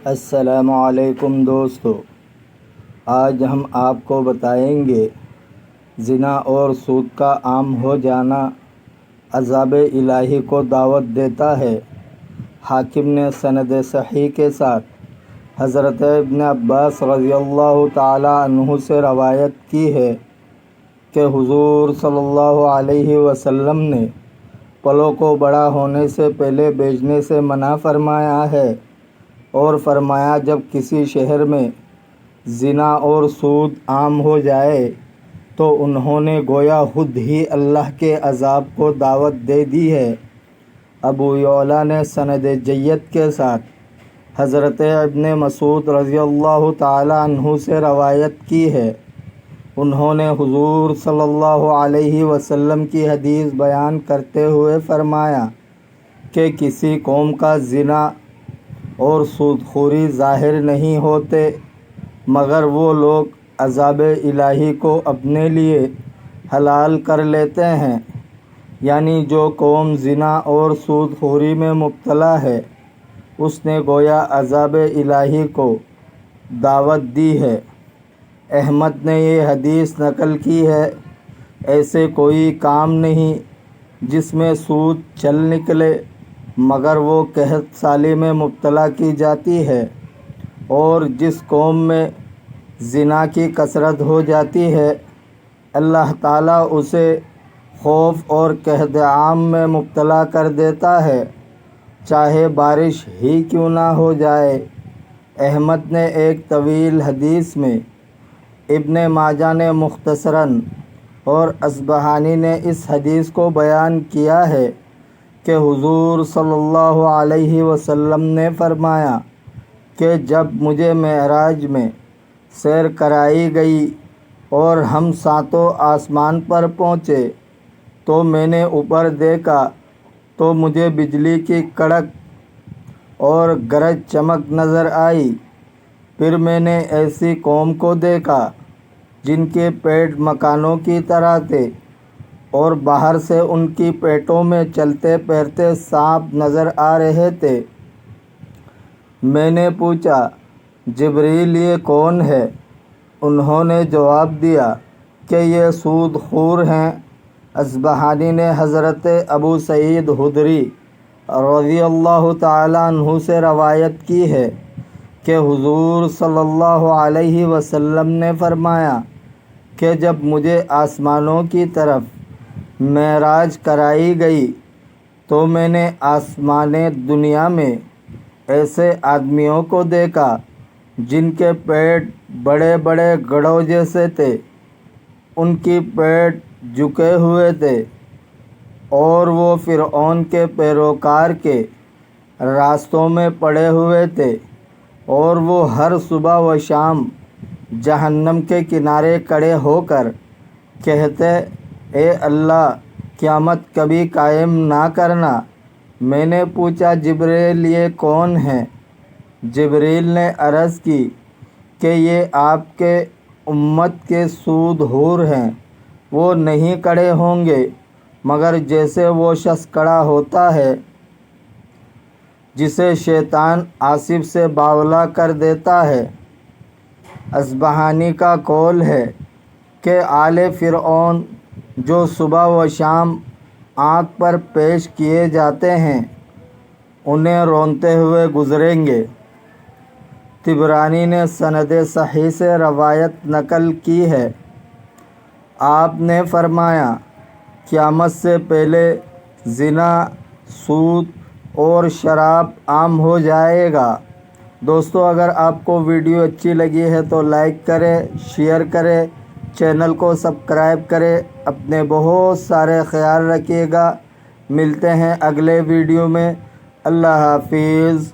السلام علیکم دوستو، آج ہم آپ کو بتائیں گے زنا اور سود کا عام ہو جانا عذاب الہی کو دعوت دیتا ہے۔ حاکم نے سند صحیح کے ساتھ حضرت ابن عباس رضی اللہ تعالی عنہ سے روایت کی ہے کہ حضور صلی اللہ علیہ وسلم نے پلوں کو بڑا ہونے سے پہلے بیچنے سے منع فرمایا ہے، اور فرمایا جب کسی شہر میں زنا اور سود عام ہو جائے تو انہوں نے گویا خود ہی اللہ کے عذاب کو دعوت دے دی ہے۔ ابو یعلا نے سند جید کے ساتھ حضرت ابن مسعود رضی اللہ تعالی عنہ سے روایت کی ہے، انہوں نے حضور صلی اللہ علیہ وسلم کی حدیث بیان کرتے ہوئے فرمایا کہ کسی قوم کا زنا اور سود خوری ظاہر نہیں ہوتے مگر وہ لوگ عذاب الہی کو اپنے لیے حلال کر لیتے ہیں، یعنی جو قوم زنا اور سود خوری میں مبتلا ہے اس نے گویا عذاب الہی کو دعوت دی ہے۔ احمد نے یہ حدیث نقل کی ہے، ایسے کوئی کام نہیں جس میں سود چل نکلے مگر وہ قحط سالی میں مبتلا کی جاتی ہے، اور جس قوم میں زنا کی کثرت ہو جاتی ہے اللہ تعالیٰ اسے خوف اور قحط عام میں مبتلا کر دیتا ہے، چاہے بارش ہی کیوں نہ ہو جائے۔ احمد نے ایک طویل حدیث میں، ابن ماجہ نے مختصراً اور اصبہانی نے اس حدیث کو بیان کیا ہے کہ حضور صلی اللہ علیہ وسلم نے فرمایا کہ جب مجھے معراج میں سیر کرائی گئی اور ہم ساتوں آسمان پر پہنچے تو میں نے اوپر دیکھا تو مجھے بجلی کی کڑک اور گرج چمک نظر آئی، پھر میں نے ایسی قوم کو دیکھا جن کے پیٹ مکانوں کی طرح تھے اور باہر سے ان کی پیٹوں میں چلتے پھرتے سانپ نظر آ رہے تھے۔ میں نے پوچھا جبریل یہ کون ہے؟ انہوں نے جواب دیا کہ یہ سود خور ہیں۔ اصبہانی نے حضرت ابو سعید خدری رضی اللہ تعالی عنہ سے روایت کی ہے کہ حضور صلی اللہ علیہ وسلم نے فرمایا کہ جب مجھے آسمانوں کی طرف معراج کرائی گئی تو میں نے آسمان دنیا میں ایسے آدمیوں کو دیکھا جن کے پیٹ بڑے بڑے گڑھوں جیسے تھے، ان کی پیٹ جھکے ہوئے تھے اور وہ فرعون کے پیروکار کے راستوں میں پڑے ہوئے تھے، اور وہ ہر صبح و شام جہنم کے کنارے کھڑے ہو کر کہتے اے اللہ قیامت کبھی قائم نہ کرنا۔ میں نے پوچھا جبریل یہ کون ہیں؟ جبریل نے عرض کی کہ یہ آپ کے امت کے سود خور ہیں، وہ نہیں کھڑے ہوں گے مگر جیسے وہ شخص کھڑا ہوتا ہے جسے شیطان آصف سے باولا کر دیتا ہے۔ اصبہانی کا قول ہے کہ آل فرعون جو صبح و شام آنکھ پر پیش کیے جاتے ہیں انہیں رونتے ہوئے گزریں گے۔ طبرانی نے سند صحیح سے روایت نقل کی ہے، آپ نے فرمایا قیامت سے پہلے زنا، سود اور شراب عام ہو جائے گا۔ دوستو، اگر آپ کو ویڈیو اچھی لگی ہے تو لائک کریں، شیئر کریں، چینل کو سبسکرائب کریں۔ اپنے بہت سارے خیال رکھیے گا۔ ملتے ہیں اگلے ویڈیو میں۔ اللہ حافظ۔